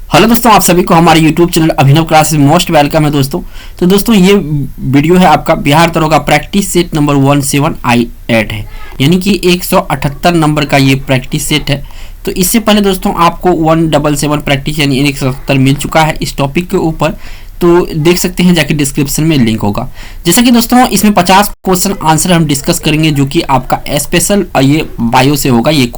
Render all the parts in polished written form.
Hello दोस्तों, आप सभी को हमारे YouTube चैनल अभिनव क्लासेस मोस्ट वेलकम है दोस्तों। तो दोस्तों ये वीडियो है आपका बिहार दरोगा प्रैक्टिस सेट नंबर 17I8 है, यानी कि 178 नंबर का ये प्रैक्टिस सेट है। तो इससे पहले दोस्तों आपको 177 प्रैक्टिस यानी 177 मिल चुका है इस टॉपिक के ऊपर, तो देख सकते हैं जाके डिस्क्रिप्शन में लिंक होगा। जैसा कि दोस्तों इसमें 50 क्वेश्चन आंसर हम डिस्कस करेंगे, जो कि आपका स्पेशल ये बायो से होगा। ये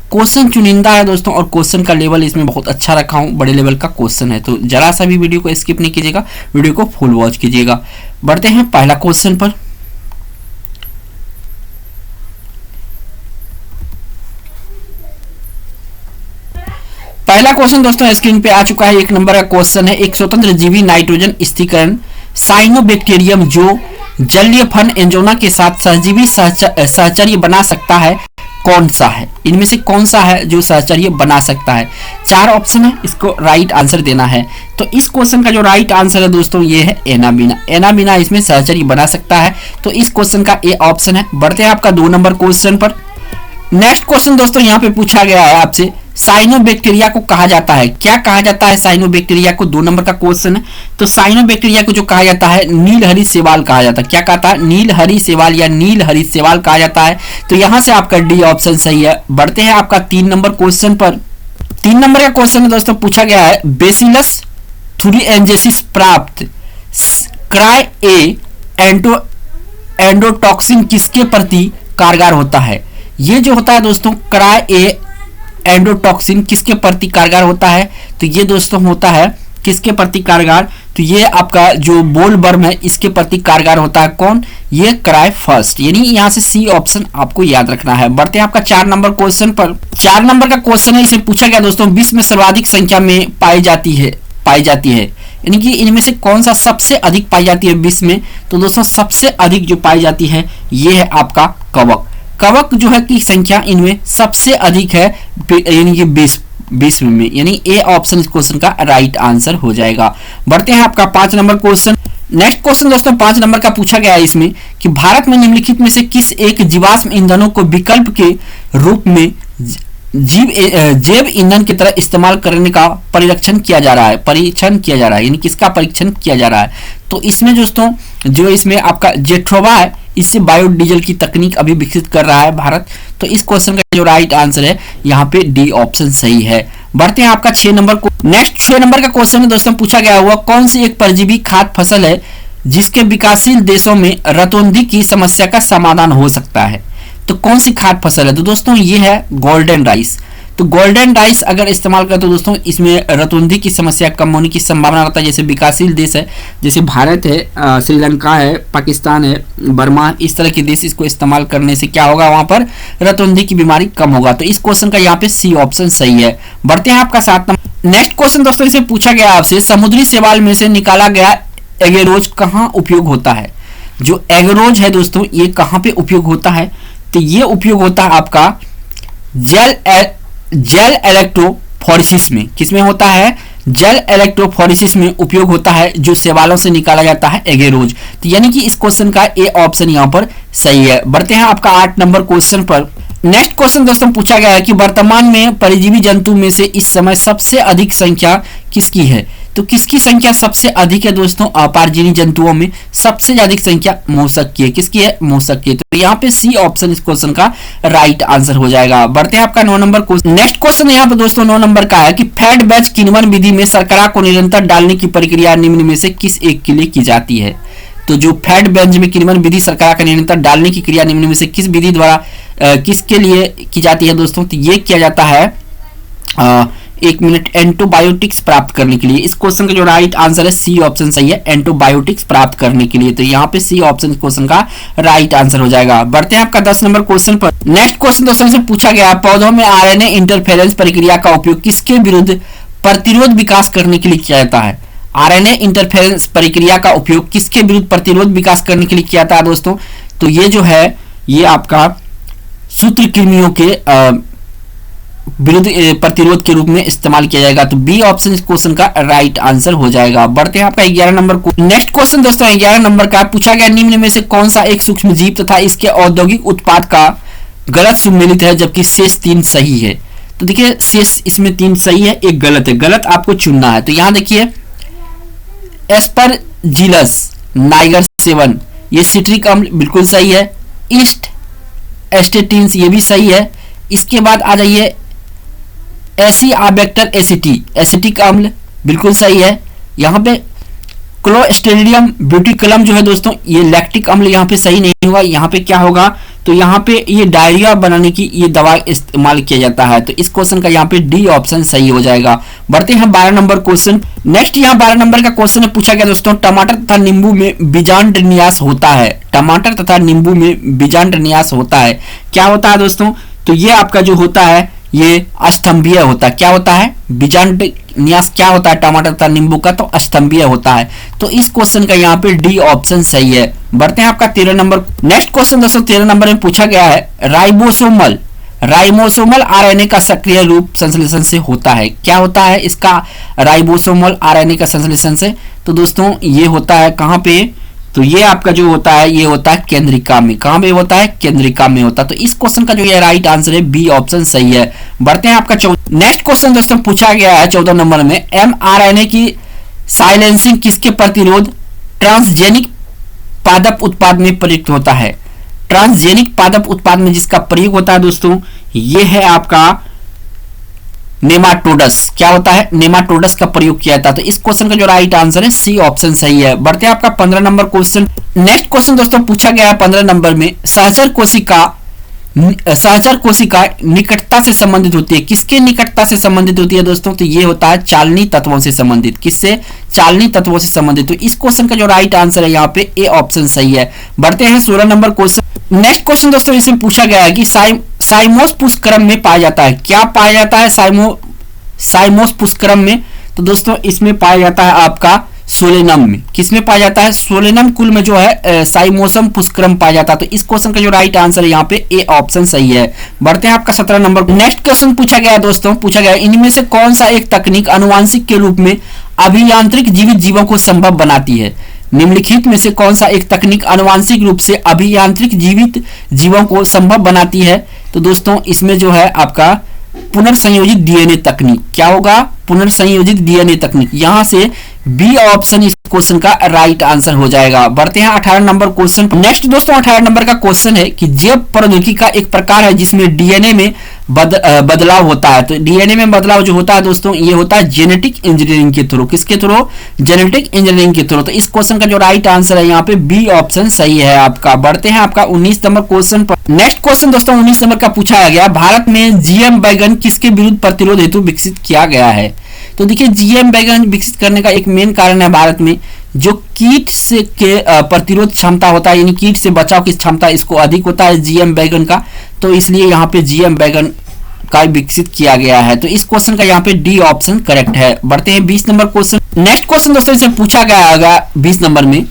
क्वेश्चन चुनिंदा है दोस्तों, और क्वेश्चन का लेवल इसमें बहुत अच्छा रखा हूँ, बड़े लेवल का क्वेश्चन है। तो जरा सा भी वीडियो को स्किप नहीं कीजिएगा, वीडियो को फुल वॉच कीजिएगा। बढ़ते हैं पहला क्वेश्चन पर। पहला क्वेश्चन दोस्तों स्क्रीन पे आ चुका है। 1 नंबर का क्वेश्चन है। एक स्वतंत्र जीवी नाइट्रोजन स्थिरीकरण साइनोबैक्टीरियम जो जलीय फन एंजोना के साथ सहजीवी सहचर्य बना सकता है, कौन सा है? इनमें से कौन सा है जो सहचर्य बना सकता है? 4 ऑप्शन है, इसको राइट आंसर देना है। तो इस क्वेश्चन का जो राइट आंसर है दोस्तों ये है एनाबीना। एनाबीना इसमें सहचर्य बना सकता है, तो इस क्वेश्चन का ए ऑप्शन है। बढ़ते हैं आपका 2 नंबर क्वेश्चन पर। नेक्स्ट क्वेश्चन दोस्तों यहाँ पे पूछा गया है आपसे, साइनोबैक्टीरिया को कहा जाता है, क्या कहा जाता है साइनोबैक्टीरिया को? 2 नंबर का क्वेश्चन है। तो साइनोबैक्टीरिया को जो कहा जाता है नीलहरी शैवाल कहा जाता है। क्या कहता है? नीलहरी शैवाल या नीलहरी शैवाल कहा जाता है। तो यहां से आपका डी ऑप्शन सही है। बढ़ते हैं आपका 3 नंबर क्वेश्चन पर। 3 नंबर का क्वेश्चन है दोस्तों, पूछा गया है बेसिलस थुरिएंजेसिस प्राप्त क्राई ए एंडोटॉक्सिन किसके प्रति कारगर होता है? ये जो होता है दोस्तों क्राई ए एंडोटॉक्सिन किसके प्रति कारगर होता है? तो ये दोस्तों होता है किसके प्रति कारगर? तो ये आपका जो बोलवर्म है इसके प्रति कारगर होता है। कौन? ये क्राई फर्स्ट, यानी यहाँ से सी ऑप्शन आपको याद रखना है। बढ़ते हैं आपका 4 नंबर क्वेश्चन पर। 4 नंबर का क्वेश्चन है, इसे पूछा गया दोस्तों विश्व में सर्वाधिक संख्या में पाई जाती है, यानी कि इनमें से कौन सा सबसे अधिक पाई जाती है विश्व में? तो दोस्तों सबसे अधिक जो पाई जाती है ये है आपका कवक। कवक जो है की संख्या इनमें सबसे अधिक है, यानी कि विश्व में, यानी ए ऑप्शन इस क्वेश्चन का राइट आंसर हो जाएगा। बढ़ते हैं आपका 5 नंबर क्वेश्चन। नेक्स्ट क्वेश्चन दोस्तों 5 नंबर का पूछा गया है इसमें कि भारत में निम्नलिखित में से किस एक जीवाश्म ईंधनों को विकल्प के रूप में जैव ईंधन की तरह इस्तेमाल करने का परीक्षण किया जा रहा है, यानी किसका परीक्षण किया जा रहा है? तो इसमें दोस्तों जो इसमें आपका जेट्रोवा है, इससे बायोडीजल की तकनीक अभी विकसित कर रहा है भारत। तो इस क्वेश्चन का जो राइट आंसर है यहाँ पे डी ऑप्शन सही है। बढ़ते हैं आपका 6 नंबर को। नेक्स्ट 6 नंबर का क्वेश्चन है दोस्तों, पूछा गया हुआ कौन सी एक परजीवी खाद्य फसल है जिसके विकासशील देशों में रतौंधी की समस्या का समाधान हो सकता है? तो कौन सी खाद्य फसल है? तो दोस्तों ये है गोल्डन राइस। तो गोल्डन राइस अगर इस्तेमाल करें तो दोस्तों इसमें रतौंधी की समस्या कम होने की संभावना रहता है। जैसे विकासशील देश है, जैसे भारत है, श्रीलंका है, पाकिस्तान है, बर्मा, इस तरह के देश इसको इस्तेमाल करने से क्या होगा, वहां पर रतौंधी की बीमारी कम होगा। तो इस क्वेश्चन का यहाँ पे सी ऑप्शन सही है। बढ़ते हैं आपका 7 नंबर। नेक्स्ट क्वेश्चन दोस्तों इसे पूछा गया आपसे, समुद्री शैवाल में से निकाला गया एगेरोज कहाँ उपयोग होता है? जो एगेरोज है दोस्तों ये कहाँ पे उपयोग होता है? तो ये उपयोग होता है आपका जेल इलेक्ट्रोफोरेसिस में। किसमें होता है? जेल इलेक्ट्रोफोरेसिस में उपयोग होता है, जो शैवालों से निकाला जाता है एगेरोज। तो यानी कि इस क्वेश्चन का ए ऑप्शन यहाँ पर सही है। बढ़ते हैं आपका 8 नंबर क्वेश्चन पर। नेक्स्ट क्वेश्चन दोस्तों पूछा गया है कि वर्तमान में परजीवी जंतु में से इस समय सबसे अधिक संख्या किसकी है? तो किसकी संख्या सबसे अधिक है दोस्तों? अपारजीवी जंतुओं में सबसे अधिक संख्या मूसक की है। किसकी है? मूसक की। तो यहाँ पे सी ऑप्शन इस क्वेश्चन का राइट आंसर हो जाएगा। बढ़ते हैं आपका 9 नंबर क्वेश्चन। नेक्स्ट क्वेश्चन यहाँ पे दोस्तों 9 नंबर का है कि फैट बैच किण्वन विधि में शर्करा को निरंतर डालने की प्रक्रिया निम्न में से किस एक के लिए की जाती है? तो जो फैट बेंच में किण्वन विधि शर्करा का निरंतर डालने की क्रिया निम्न में से किस विधि द्वारा किसके लिए की जाती है दोस्तों? तो ये किया जाता है 1 मिनट एंटीबायोटिक्स प्राप्त करने के लिए। इस क्वेश्चन का जो राइट आंसर है सी ऑप्शन सही है, एंटीबायोटिक्स प्राप्त करने के लिए। तो यहाँ पे सी ऑप्शन इस क्वेश्चन का राइट आंसर हो जाएगा। बढ़ते हैं आपका 10 नंबर क्वेश्चन पर। नेक्स्ट क्वेश्चन दोस्तों से पूछा गया पौधों में आरएनए इंटरफेरेंस प्रक्रिया का उपयोग किसके विरुद्ध प्रतिरोध विकास करने के लिए किया जाता है? आरएनए इंटरफेरेंस प्रक्रिया का उपयोग किसके विरुद्ध प्रतिरोध विकास करने के लिए किया जाता है दोस्तों? तो ये जो है ये आपका सूत्रकृमियों के विरुद्ध प्रतिरोध के रूप में इस्तेमाल किया जाएगा। तो बी ऑप्शन इस क्वेश्चन का राइट आंसर हो जाएगा। बढ़ते हैं आपका 11 नंबर को। नेक्स्ट क्वेश्चन दोस्तों 11 नंबर का पूछा गया निम्न में से कौन सा एक सूक्ष्म जीव तथा इसके औद्योगिक उत्पाद का गलत सुमेलित है जबकि शेष 3 सही है? तो देखिए शेष इसमें 3 सही है, एक गलत है, गलत आपको चुनना है। तो यहां देखिए एस्परजिलस नाइगर 7 ये सिट्रिक अम्ल बिल्कुल सही है। ईस्ट एस्टेटिन्स ये भी सही है। इसके बाद आ जाइए एसिआबैक्टर एसिटिक अम्ल बिल्कुल सही है। यहाँ पे क्लोस्ट्रीडियम ब्यूटिकलम जो है दोस्तों ये लैक्टिक अम्ल यहाँ पे सही नहीं होगा। यहाँ पे क्या होगा, तो यहाँ पे ये डायरिया बनाने की ये दवा इस्तेमाल किया जाता है। तो इस क्वेश्चन का यहाँ पे डी ऑप्शन सही हो जाएगा। बढ़ते हैं 12 नंबर क्वेश्चन। नेक्स्ट यहाँ 12 नंबर का क्वेश्चन है, पूछा गया दोस्तों टमाटर तथा नींबू में बीजांडन्यास होता है। टमाटर तथा नींबू में बीजांडन्यास होता है, क्या होता है दोस्तों, तो ये आपका जो होता है ये अस्तंभीय होता है। क्या होता है, बीजांडन्यास क्या होता है टमाटर तथा नींबू का, तो अस्तंभीय होता है। तो इस क्वेश्चन का यहाँ पे डी ऑप्शन सही है। बढ़ते हैं आपका 13 नंबर। नेक्स्ट क्वेश्चन दोस्तों 13 नंबर में पूछा गया है राइबोसोमल आरएनए का सक्रिय रूप संश्लेषण से होता है। क्या होता है इसका राइबोसोमल आरएनए का संश्लेषण से, तो दोस्तों ये होता है कहां पे, तो ये आपका जो होता है ये होता है केंद्रिका में। कहां पे होता है, केंद्रिका में होता है। तो इस क्वेश्चन का जो ये राइट आंसर है बी ऑप्शन सही है। बढ़ते हैं आपका नेक्स्ट क्वेश्चन दोस्तों पूछा गया है 14 नंबर में, एमआरएनए की साइलेंसिंग किसके प्रतिरोध ट्रांसजेनिक पादप उत्पाद में प्रयुक्त होता है। ट्रांसजेनिक पादप उत्पाद में जिसका प्रयोग होता है दोस्तों ये है आपका नेमाटोडस। क्या होता है, नेमाटोडस का प्रयोग किया जाता है। तो इस क्वेश्चन का जो राइट आंसर है सी ऑप्शन सही है। बढ़ते हैं आपका 15 नंबर क्वेश्चन। नेक्स्ट क्वेश्चन दोस्तों पूछा गया है 15 नंबर में, सहचर कोशिका निकटता से संबंधित होती है। किसके निकटता से संबंधित होती है दोस्तों, तो ये होता है चालनी तत्वों से संबंधित। किससे, चालनी तत्वों से संबंधित। तो इस क्वेश्चन का जो राइट आंसर है यहाँ पे ए ऑप्शन सही है। बढ़ते हैं 16 नंबर क्वेश्चन। नेक्स्ट क्वेश्चन दोस्तों इसमें पूछा गया है कि साइमोस पुष्करम में पाया जाता है। क्या पाया जाता है साइमोस पुष्करम में, तो दोस्तों इसमें पाया जाता है आपका सोलेनम में। किसमें पाया जाता है, सोलेनम कुल में जो है साइमोसम पुष्करम पाया जाता है। तो इस क्वेश्चन का जो राइट आंसर है यहाँ पे ए ऑप्शन सही है। बढ़ते हैं आपका 17 नंबर। नेक्स्ट क्वेश्चन पूछा गया दोस्तों, पूछा गया इनमें से कौन सा एक तकनीक आनुवांशिक के रूप में अभियांत्रिक जीवित जीवों को संभव बनाती है। निम्नलिखित में से कौन सा एक तकनीक आनुवांशिक रूप से अभियांत्रिक जीवित जीवों को संभव बनाती है, तो दोस्तों इसमें जो है आपका पुनर्संयोजित डीएनए तकनीक। क्या होगा, पुनर्संयोजित डीएनए तकनीक। यहां से बी ऑप्शन इस क्वेश्चन का राइट आंसर हो जाएगा। बढ़ते हैं 18 नंबर क्वेश्चन। नेक्स्ट दोस्तों 18 नंबर का क्वेश्चन है कि जैव प्रौद्योगिकी का एक प्रकार है जिसमें डीएनए में बदलाव होता है। तो डीएनए में बदलाव जो होता है दोस्तों ये होता है जेनेटिक इंजीनियरिंग के थ्रू। किसके थ्रू, जेनेटिक इंजीनियरिंग के थ्रू। तो इस क्वेश्चन का जो राइट आंसर है यहाँ पे बी ऑप्शन सही है आपका। बढ़ते हैं आपका 19 नंबर क्वेश्चन पर। नेक्स्ट क्वेश्चन दोस्तों 19 नंबर का पूछा गया, भारत में जीएम बैगन किसके विरुद्ध प्रतिरोध हेतु विकसित किया गया है। तो देखिए जीएम बैगन विकसित करने का एक मेन कारण है भारत में जो कीट से के प्रतिरोध क्षमता होता है, यानी कीट से बचाव की क्षमता इसको अधिक होता है जीएम बैगन का। तो इसलिए यहाँ पे जीएम बैगन का विकसित किया गया है। तो इस क्वेश्चन का यहाँ पे डी ऑप्शन करेक्ट है। बढ़ते हैं 20 नंबर क्वेश्चन। नेक्स्ट क्वेश्चन दोस्तों इसे पूछा गया होगा 20 नंबर में,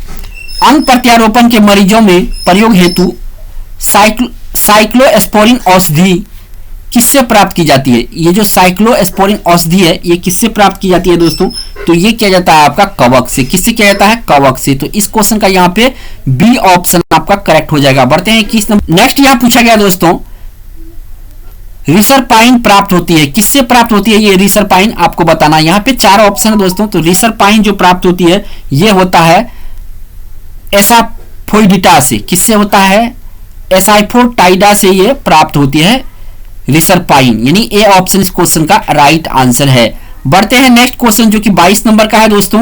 अंग प्रत्यारोपण के मरीजों में प्रयोग हेतु साइक्लोस्पोरिन औषधि किससे प्राप्त की जाती है। ये जो साइक्लोस्पोरिन औषधि है ये किससे प्राप्त की जाती है दोस्तों, तो ये किया जाता है आपका कवक से। किससे किया जाता है, कवक से। तो इस क्वेश्चन का यहाँ पे बी ऑप्शन आपका करेक्ट हो जाएगा। बढ़ते हैं 21 नंबर। नेक्स्ट यहाँ पूछा गया दोस्तों, रिसरपाइन प्राप्त होती है, किससे प्राप्त होती है ये रिसरपाइन, आपको बताना। यहाँ पे 4 ऑप्शन है दोस्तों। तो रिसरपाइन जो प्राप्त होती है ये होता है एसाफोइडिटा से। किससे होता है, एसाफोटाइडा से ये प्राप्त होती है रिसरपाइन, यानी ए ऑप्शन इस क्वेश्चन का राइट आंसर है। बढ़ते हैं नेक्स्ट क्वेश्चन जो कि 22 नंबर का है दोस्तों।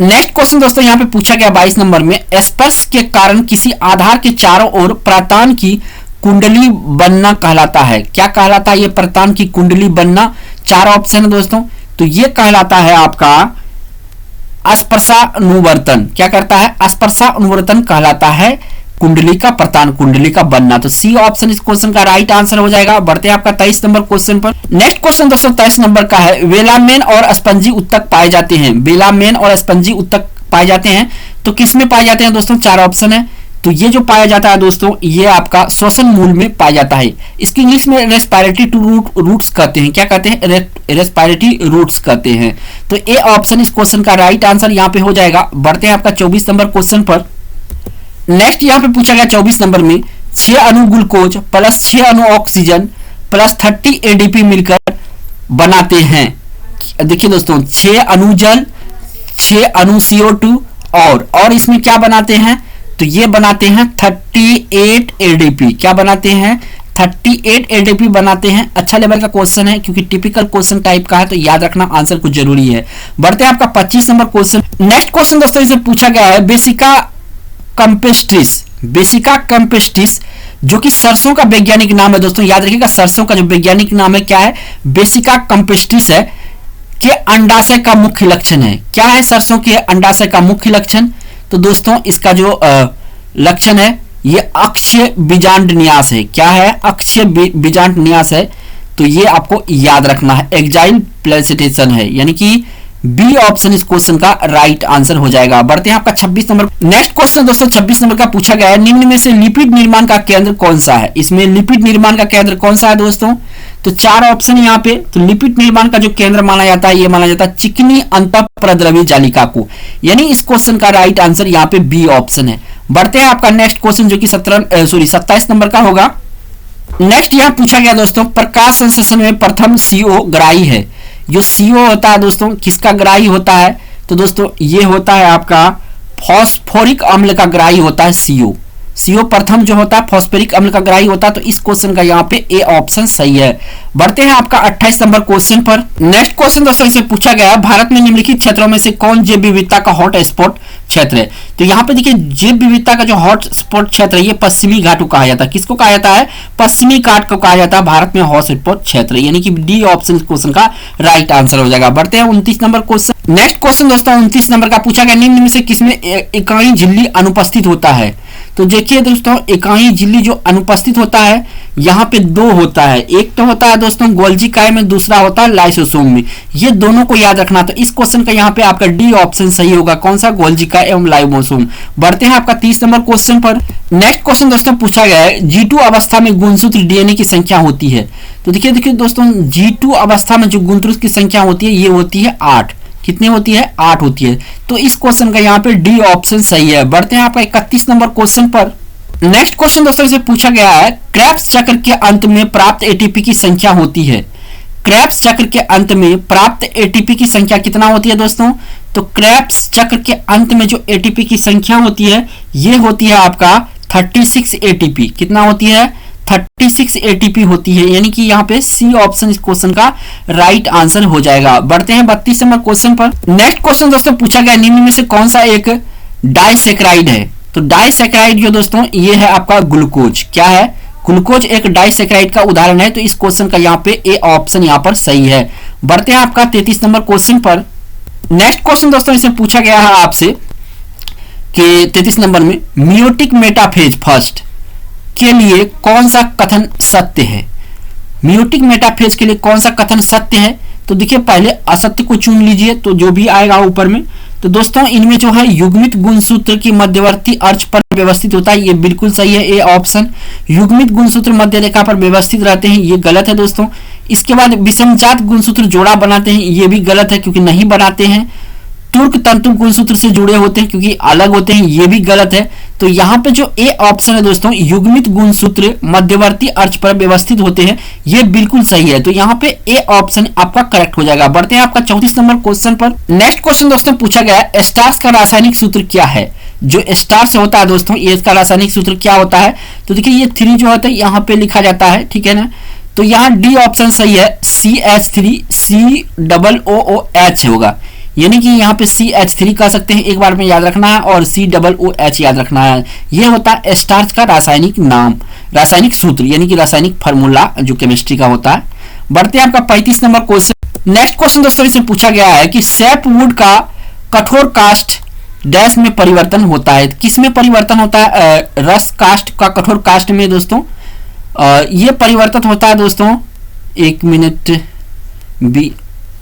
नेक्स्ट क्वेश्चन दोस्तों यहाँ पे पूछा गया 22 नंबर में, स्पर्श के कारण किसी आधार के चारों ओर प्रतान की कुंडली बनना कहलाता है। क्या कहलाता है ये प्रतान की कुंडली बनना, 4 ऑप्शन है दोस्तों। तो ये कहलाता है आपका स्पर्शानुवर्तन। क्या करता है, स्पर्शानुवर्तन कहलाता है कुंडली का प्रतान कुंडली का बनना। तो सी ऑप्शन इस क्वेश्चन का राइट आंसर हो जाएगा। बढ़ते हैं आपका 23 नंबर क्वेश्चन पर। नेक्स्ट क्वेश्चन दोस्तों 23 नंबर का है, वेलामेन और स्पंजी उत्तक पाए जाते हैं। वेलामेन और स्पंजी उत्तक पाए जाते हैं तो किस में पाए जाते हैं दोस्तों, 4 ऑप्शन है। तो ये जो पाया जाता है दोस्तों ये आपका श्वसन मूल में पाया जाता है। इसकी इंग्लिश में रेस्पिरेटरी रूट्स कहते हैं। क्या कहते हैं, रेस्पिरेटरी रूट्स कहते हैं। तो ए ऑप्शन इस क्वेश्चन का राइट आंसर यहाँ पे हो जाएगा। बढ़ते हैं आपका 24 नंबर क्वेश्चन पर। नेक्स्ट यहाँ पे पूछा गया 24 नंबर में, 6 अणु ग्लूकोज प्लस 6 अणु ऑक्सीजन प्लस 30 एडीपी मिलकर बनाते हैं। देखिए दोस्तों 6 अणु जल, 6 अणु CO2 और इसमें क्या बनाते हैं, तो ये बनाते हैं 38 एडीपी। क्या बनाते हैं, 38 एडीपी बनाते हैं। अच्छा लेवल का क्वेश्चन है क्योंकि टिपिकल क्वेश्चन टाइप का है, तो याद रखना आंसर कुछ जरूरी है। बढ़ते हैं आपका 25 नंबर क्वेश्चन। नेक्स्ट क्वेश्चन दोस्तों इसे पूछा गया है बेसिका कैम्पेस्ट्रिस। बेसिका कैम्पेस्ट्रिस जो कि सरसों का वैज्ञानिक नाम है दोस्तों, याद रखिएगा सरसों का जो वैज्ञानिक नाम है क्या है, बेसिका कैम्पेस्ट्रिस है, के अंडाशय का मुख्य लक्षण है। क्या है सरसों के अंडाशय का मुख्य लक्षण, तो दोस्तों इसका जो लक्षण है ये अक्षीय बीजांड न्यास है। क्या है, अक्षीय बीजांड न्यास है, तो ये आपको याद रखना है, एक्जाइल प्लेसिटेशन है, यानी कि बी ऑप्शन इस क्वेश्चन का राइट आंसर हो जाएगा। बढ़ते हैं आपका 26 नंबर। नेक्स्ट क्वेश्चन दोस्तों 26 नंबर का पूछा गया है, निम्न में से लिपिड निर्माण का केंद्र कौन सा है। इसमें लिपिड निर्माण का केंद्र कौन सा है दोस्तों, तो 4 ऑप्शन यहाँ पे। तो लिपिड निर्माण का जो केंद्र माना जाता है, ये माना जाता है चिकनी अंतःप्रद्रवी जालिका को, यानी इस क्वेश्चन का राइट आंसर यहाँ पे बी ऑप्शन है। बढ़ते हैं आपका नेक्स्ट क्वेश्चन जो कि 27 नंबर का होगा। नेक्स्ट यहाँ पूछा गया दोस्तों, प्रकाश संश्लेषण में प्रथम CO ग्राही है। जो CO होता है दोस्तों किसका ग्राही होता है, तो दोस्तों ये होता है आपका फॉस्फोरिक अम्ल का ग्राही होता है CO। CO प्रथम जो होता है फॉस्फोरिक अम्ल का ग्राही होता है, तो इस क्वेश्चन का यहाँ पे ए ऑप्शन सही है। बढ़ते हैं आपका 28 नंबर क्वेश्चन पर। नेक्स्ट क्वेश्चन दोस्तों इसे पूछा गया है, भारत में निम्नलिखित क्षेत्रों में से कौन जैव विविधता का हॉट स्पॉट क्षेत्र है। तो यहाँ पे देखिए जैव विविधता का जो हॉट स्पॉट क्षेत्र है ये पश्चिमी घाट को कहा जाता है। किसको कहा जाता है, पश्चिमी घाट को कहा जाता है भारत में हॉट स्पॉट क्षेत्र, यानी कि डी ऑप्शन इस क्वेश्चन का राइट आंसर हो जाएगा। बढ़ते हैं 29 नंबर क्वेश्चन। नेक्स्ट क्वेश्चन दोस्तों 29 नंबर का पूछा गया, निम्न में से किसमें इकाई झिल्ली अनुपस्थित होता है। तो देखिए दोस्तों इकाई झिल्ली जो अनुपस्थित होता है यहाँ पे 2 होता है, एक तो होता है दोस्तों गोल्जी काय में, दूसरा होता है लाइसोसोम में। ये दोनों को याद रखना, तो इस क्वेश्चन का यहाँ पे आपका डी ऑप्शन सही होगा, कौन सा, गोल्जी काय एवं लाइसोसोम। बढ़ते हैं आपका 30 नंबर क्वेश्चन पर। नेक्स्ट क्वेश्चन दोस्तों पूछा गया है, G2 अवस्था में गुणसूत्र DNA की संख्या होती है। तो देखिए दोस्तों G2 अवस्था में जो गुणसूत्र की संख्या होती है ये होती है 8। कितनी होती है, 8 होती है, तो इस क्वेश्चन का यहाँ पे डी ऑप्शन सही है। बढ़ते हैं आपका 31 नंबर क्वेश्चन पर। नेक्स्ट क्वेश्चन दोस्तों इसे पूछा गया है, क्रेब्स चक्र के अंत में प्राप्त एटीपी की संख्या होती है। क्रेब्स चक्र के अंत में प्राप्त एटीपी की संख्या कितना होती है दोस्तों, तो क्रेब्स चक्र के अंत में जो एटीपी की संख्या होती है ये होती है आपका 36 एटीपी। कितना होती है, 36 एटीपी होती है, यानी कि यहाँ पे सी ऑप्शन इस क्वेश्चन का राइट आंसर हो जाएगा। बढ़ते हैं 32 नंबर क्वेश्चन पर। नेक्स्ट क्वेश्चन दोस्तों पूछा गया, निम्न में से कौन सा एक डाइसैकेराइड है। तो डाइसैकेराइड जो दोस्तों ये है आपका ग्लूकोज। क्या है, ग्लूकोज एक डाइसैकेराइड का उदाहरण है, तो इस क्वेश्चन का यहाँ पे ए ऑप्शन यहाँ पर सही है। बढ़ते हैं आपका 33 नंबर क्वेश्चन पर। नेक्स्ट क्वेश्चन दोस्तों इसे पूछा गया है आपसे कि 33 नंबर में मियोटिक मेटाफेज फर्स्ट के लिए कौन सा कथन सत्य है। मियोटिक मेटाफेज के लिए कौन सा कथन सत्य है, तो देखिए पहले असत्य को चुन लीजिए, तो जो भी आएगा ऊपर में। तो दोस्तों इनमें जो है युग्मित गुणसूत्र की मध्यवर्ती अर्च पर व्यवस्थित होता है, ये बिल्कुल सही है, ए ऑप्शन। युग्मित गुणसूत्र मध्य रेखा पर व्यवस्थित रहते हैं, ये गलत है दोस्तों। इसके बाद विषमजात गुणसूत्र जोड़ा बनाते हैं, ये भी गलत है क्योंकि नहीं बनाते हैं। तुर्क तंतु गुणसूत्र से जुड़े होते हैं क्योंकि अलग होते हैं, ये भी गलत है। तो यहाँ पे जो ए ऑप्शन है दोस्तों, युग्मित गुणसूत्र मध्यवर्ती अर्च पर व्यवस्थित होते हैं, ये बिल्कुल सही है, तो यहाँ पे ए ऑप्शन आपका करेक्ट हो जाएगा। बढ़ते हैं आपका 34 नंबर क्वेश्चन पर। नेक्स्ट क्वेश्चन दोस्तों पूछा गया है, स्टार्च का रासायनिक सूत्र क्या है। जो स्टार्च होता है दोस्तों, ये इसका रासायनिक सूत्र क्या होता है, तो देखिए ये 3 जो होता है यहाँ पे लिखा जाता है, ठीक है ना। तो यहाँ डी ऑप्शन सही है, CH3 COOH होगा, यानी कि यहाँ पे CH3 कह सकते हैं, एक बार में याद रखना है, और COOH याद रखना है। ये होता है स्टार्च का रासायनिक नाम, रासायनिक सूत्र, यानी कि रासायनिक फार्मूला जो केमिस्ट्री का होता है। बढ़ते हैं आपका 35 नंबर क्वेश्चन। नेक्स्ट क्वेश्चन दोस्तों इसे पूछा गया है कि सैपवुड का कठोर कास्ट डैश में परिवर्तन होता है। किस में परिवर्तन होता है, रस कास्ट का कठोर कास्ट में दोस्तों ये परिवर्तित होता है दोस्तों, एक मिनट बी।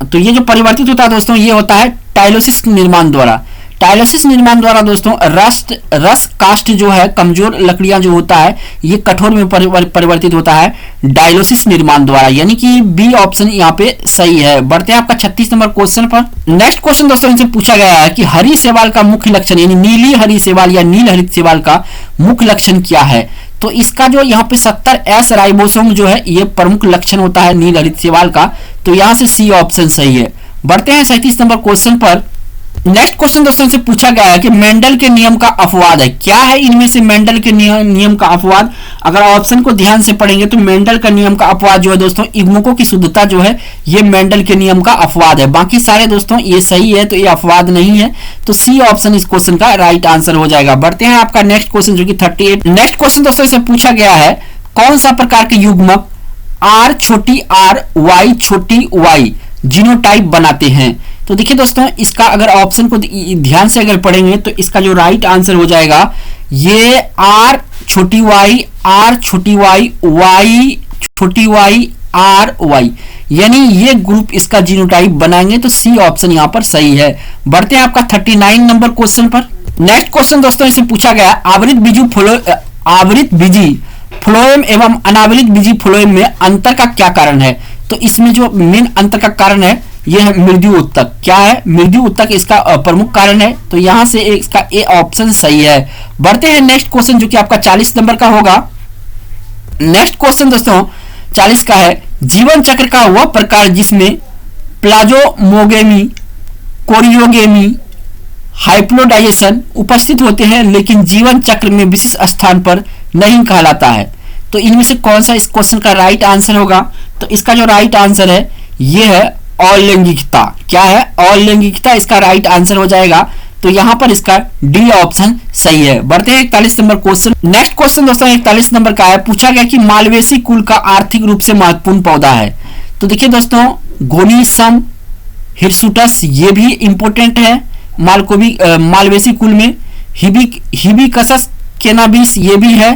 तो ये जो परिवर्तित होता है दोस्तों, ये होता है टाइलोसिस निर्माण द्वारा। टाइलोसिस निर्माण द्वारा दोस्तों रस कास्ट जो है, कमजोर लकड़ियां जो होता है, ये कठोर में परिवर्तित होता है डायलोसिस निर्माण द्वारा, यानी कि बी ऑप्शन यहाँ पे सही है। बढ़ते हैं आपका 36 नंबर क्वेश्चन पर। नेक्स्ट क्वेश्चन दोस्तों इनसे पूछा गया है कि हरी शैवाल का मुख्य लक्षण, यानी नीली हरी शैवाल या नील हरित शैवाल का मुख्य लक्षण क्या है। तो इसका जो यहाँ पे 70S राइबोसोम जो है ये प्रमुख लक्षण होता है नील हरित शैवाल का। तो यहाँ से सी ऑप्शन सही है। बढ़ते हैं 37 नंबर क्वेश्चन पर। नेक्स्ट क्वेश्चन दोस्तों से पूछा गया है कि मेंडल के नियम का अपवाद है। क्या है इनमें से मेंडल के नियम का अपवाद? अगर ऑप्शन को ध्यान से पढ़ेंगे तो मेंडल का नियम का अपवाद जो है दोस्तों, युग्मकों की शुद्धता जो है ये मेंडल के नियम का अपवाद है। बाकी सारे दोस्तों ये सही है, तो ये अपवाद नहीं है। तो सी ऑप्शन इस क्वेश्चन का राइट आंसर हो जाएगा। बढ़ते हैं आपका नेक्स्ट क्वेश्चन जो कि 38। नेक्स्ट क्वेश्चन दोस्तों से पूछा गया है कौन सा प्रकार के युग्मक आर छोटी आर वाई छोटी वाई जीनोटाइप बनाते हैं? तो देखिए दोस्तों, इसका अगर ऑप्शन को ध्यान से अगर पढ़ेंगे तो इसका जो राइट आंसर हो जाएगा ये आर छोटी वाई वाई छोटी वाई आर वाई, यानी ये ग्रुप इसका जीनोटाइप बनाएंगे। तो सी ऑप्शन यहां पर सही है। बढ़ते हैं आपका 39 नंबर क्वेश्चन पर। नेक्स्ट क्वेश्चन दोस्तों इसे पूछा गया आवृत बीजी फ्लोएम एवं अनावृत बीजी फ्लोएम में अंतर का क्या कारण है? तो इसमें जो मेन अंतर का कारण है यह है मृदु उत्तक। क्या है? मृदु उत्तक इसका प्रमुख कारण है। तो यहां से इसका ए ऑप्शन सही है। बढ़ते हैं नेक्स्ट क्वेश्चन जो कि आपका 40 नंबर का होगा। नेक्स्ट क्वेश्चन दोस्तों 40 का है जीवन चक्र का वह प्रकार जिसमें प्लाज्मोगेमी, कोरियोगेमी, हाइप्लोडाइजेशन उपस्थित होते हैं लेकिन जीवन चक्र में विशिष्ट स्थान पर नहीं कहलाता है। तो इनमें से कौन सा इस क्वेश्चन का राइट आंसर होगा? तो इसका जो राइट आंसर है यह है अलैंगिकता। क्या है? अलैंगिकता इसका राइट आंसर हो जाएगा। तो यहां पर इसका डी ऑप्शन सही है। बढ़ते हैं 41 नंबर क्वेश्चन। नेक्स्ट क्वेश्चन दोस्तों 41 नंबर का है। पूछा गया कि मालवेसी कुल का आर्थिक रूप से महत्वपूर्ण पौधा है। तो देखिए दोस्तों, गोनीसम हिरसुटस ये भी इंपोर्टेंट है मालवेसी कुल में। हिबिकस कैनाबिस ये भी है।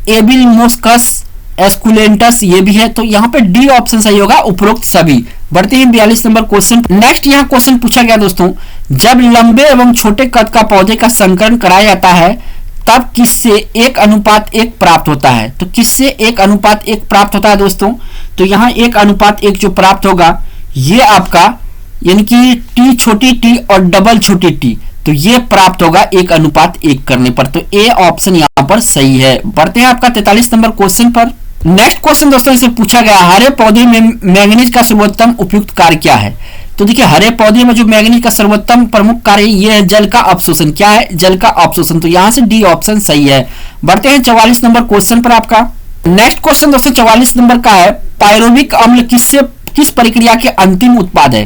एबिल मोस्कस एस्कुलेंटस ये भी है। तो यहाँ पे डी ऑप्शन सही होगा उपरोक्त सभी। बढ़ते हैं 42 नंबर क्वेश्चन। नेक्स्ट यहाँ क्वेश्चन पूछा गया दोस्तों, जब लंबे एवं छोटे कद का पौधे का संकरण कराया जाता है तब किससे 1:1 प्राप्त होता है? तो किससे 1:1 प्राप्त होता है दोस्तों? तो यहाँ 1:1 जो प्राप्त होगा ये आपका यानी कि टी छोटी टी और डबल छोटी टी, तो ये प्राप्त होगा 1:1 करने पर। तो ए ऑप्शन यहाँ पर सही है। बढ़ते हैं आपका 43 नंबर क्वेश्चन पर। नेक्स्ट क्वेश्चन दोस्तों इसे पूछा गया हरे पौधे में मैंगनीज का सर्वोत्तम उपयुक्त कार्य क्या है? तो देखिए हरे पौधे में जो मैंगनीज का सर्वोत्तम प्रमुख कार्य ये है जल का अवशोषण। क्या है? जल का अवशोषण। तो यहाँ से डी ऑप्शन सही है। बढ़ते हैं 44 नंबर क्वेश्चन पर आपका। नेक्स्ट क्वेश्चन दोस्तों 44 नंबर का है पायरुविक अम्ल किस प्रक्रिया के अंतिम उत्पाद है?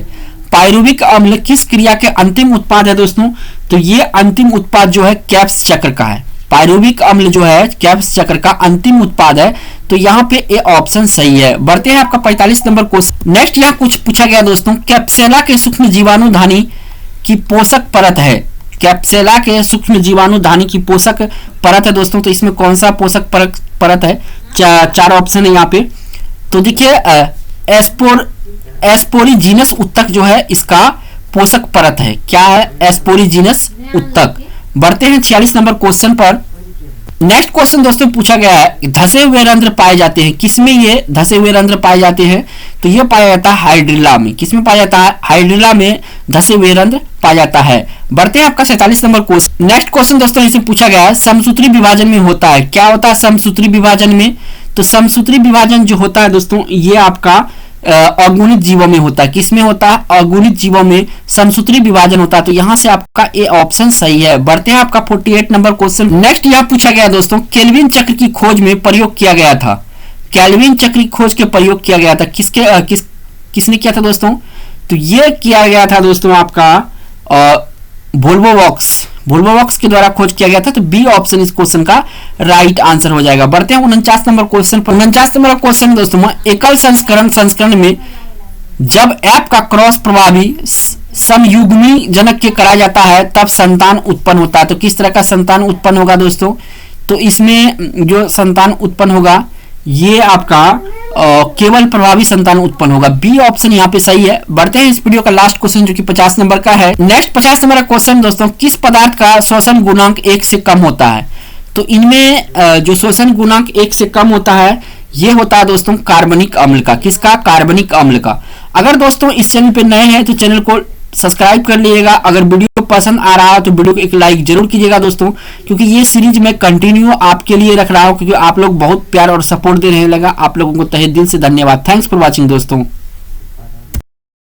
पायरुविक अम्ल किस क्रिया के अंतिम उत्पाद है दोस्तों? तो ये अंतिम उत्पाद जो है कैप्स चक्र का है। पायरुविक अम्ल जो है कैप्स चक्र का अंतिम उत्पाद है। तो यहाँ पे ए ऑप्शन सही है। बढ़ते हैं आपका 45 नंबर क्वेश्चन। नेक्स्ट यहाँ कुछ पूछा गया दोस्तों, कैप्सेला के सूक्ष्म जीवाणुधानी की पोषक परत है। कैप्सेला के सूक्ष्म जीवाणुधानी की पोषक परत है दोस्तों। तो इसमें कौन सा पोषक परत है? चार ऑप्शन है यहाँ पे। तो देखिए एस्पोरिजीनस उत्तक जो है इसका पोषक परत है। क्या है? एस्पोरिजीनस उत्तक। बढ़ते हैं 46 नंबर क्वेश्चन पर। नेक्स्ट क्वेश्चन दोस्तों पूछा गया है धसे हुए रंध्र पाए जाते हैं किसमें? ये धसे हुए रंध्र पाए जाते हैं तो ये पाया जाता है हाइड्रिला में। किसमें पाया जाता है? हाइड्रिला में धसे हुए रंध्र पाया जाता है। बढ़ते हैं आपका 47 नंबर क्वेश्चन। नेक्स्ट क्वेश्चन दोस्तों इसे पूछा गया है समसूत्री विभाजन में होता है। क्या होता है समसूत्री विभाजन में? तो समसूत्री विभाजन जो होता है दोस्तों ये आपका अगुणित जीवों में होता है। किसमें होता है? अगुणित जीवों में समसूत्री विभाजन होता है। तो यहां से आपका ए ऑप्शन सही है। बढ़ते हैं आपका 48 नंबर क्वेश्चन। नेक्स्ट यहां पूछा गया दोस्तों केल्विन चक्र की खोज में प्रयोग किया गया था। केल्विन चक्र की खोज के प्रयोग किया गया था किसने किया था दोस्तों? तो ये किया गया था दोस्तों आपका वोल्वोवॉक्स के द्वारा खोज किया गया था। तो बी ऑप्शन इस क्वेश्चन का राइट आंसर हो जाएगा। बढ़ते हैं 49 नंबर क्वेश्चन पर। 49 नंबर क्वेश्चन दोस्तों एकल संस्करण में जब एप का क्रॉस प्रभावी समयुग्मी जनक के कराया जाता है तब संतान उत्पन्न होता है। तो किस तरह का संतान उत्पन्न होगा दोस्तों? तो इसमें जो संतान उत्पन्न होगा ये आपका केवल प्रभावी संतान उत्पन्न होगा। बी ऑप्शन यहाँ पे सही है। बढ़ते हैं इस वीडियो का लास्ट क्वेश्चन जो कि 50 नंबर का है। नेक्स्ट 50 नंबर का क्वेश्चन दोस्तों किस पदार्थ का श्वसन गुणांक 1 से कम होता है? तो इनमें जो श्वसन गुणांक 1 से कम होता है ये होता है दोस्तों कार्बनिक अम्ल का। किसका? कार्बनिक अम्ल का। अगर दोस्तों इस चैनल पे नए हैं तो चैनल को सब्सक्राइब कर लीजिएगा। अगर वीडियो पसंद आ रहा है तो वीडियो को एक लाइक जरूर कीजिएगा दोस्तों, क्योंकि ये सीरीज मैं कंटिन्यू आपके लिए रख रहा हूँ, क्योंकि आप लोग बहुत प्यार और सपोर्ट दे रहे हैं। लगा आप लोगों को तहे दिल से धन्यवाद। थैंक्स फॉर वॉचिंग दोस्तों।